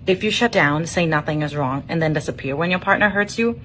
If you shut down, say nothing is wrong, and then disappear when your partner hurts you,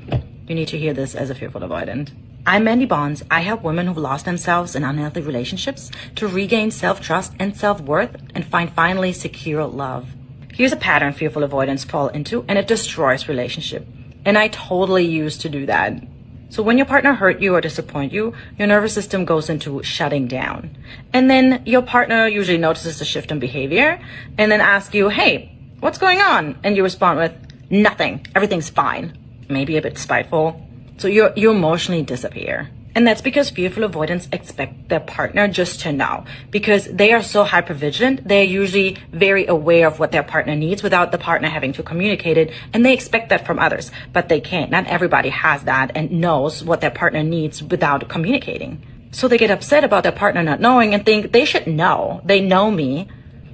you need to hear this as a fearful avoidant. I'm Mandy Bonds. I help women who've lost themselves in unhealthy relationships to regain self-trust and self-worth and find finally secure love. Here's a pattern fearful avoidants fall into, and it destroys relationship. And I totally used to do that. So when your partner hurt you or disappoint you, your nervous system goes into shutting down. And then your partner usually notices a shift in behavior and then asks you, hey, what's going on? And you respond with, nothing, everything's fine. Maybe a bit spiteful. So you emotionally disappear. And that's because fearful avoidants expect their partner just to know. Because they are so hypervigilant, they're usually very aware of what their partner needs without the partner having to communicate it. And they expect that from others, but they can't. Not everybody has that and knows what their partner needs without communicating. So they get upset about their partner not knowing and think they should know. They know me.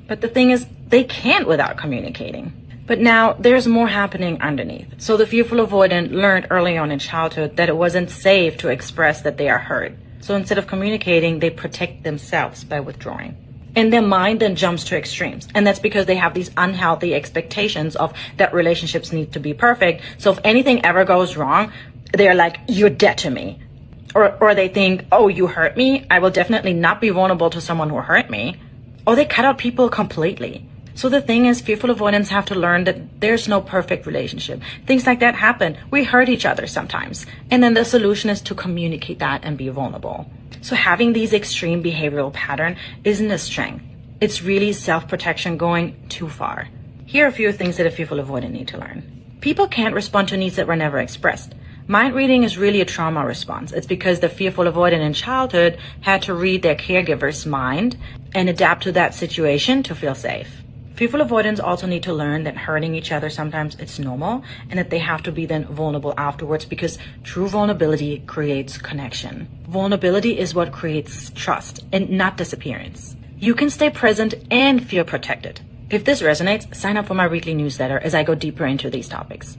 But the thing is, they can't without communicating. But now there's more happening underneath. So the fearful avoidant learned early on in childhood that it wasn't safe to express that they are hurt. So instead of communicating, they protect themselves by withdrawing. And their mind then jumps to extremes. And that's because they have these unhealthy expectations of that relationships need to be perfect. So if anything ever goes wrong, they're like, you're dead to me. Or they think, oh, you hurt me? I will definitely not be vulnerable to someone who hurt me. Or they cut out people completely. So the thing is, fearful avoidants have to learn that there's no perfect relationship. Things like that happen. We hurt each other sometimes. And then the solution is to communicate that and be vulnerable. So having these extreme behavioral patterns isn't a strength. It's really self-protection going too far. Here are a few things that a fearful avoidant need to learn. People can't respond to needs that were never expressed. Mind reading is really a trauma response. It's because the fearful avoidant in childhood had to read their caregiver's mind and adapt to that situation to feel safe. Fearful avoidants also need to learn that hurting each other sometimes it's normal and that they have to be then vulnerable afterwards because true vulnerability creates connection. Vulnerability is what creates trust and not disappearance. You can stay present and feel protected. If this resonates, sign up for my weekly newsletter as I go deeper into these topics.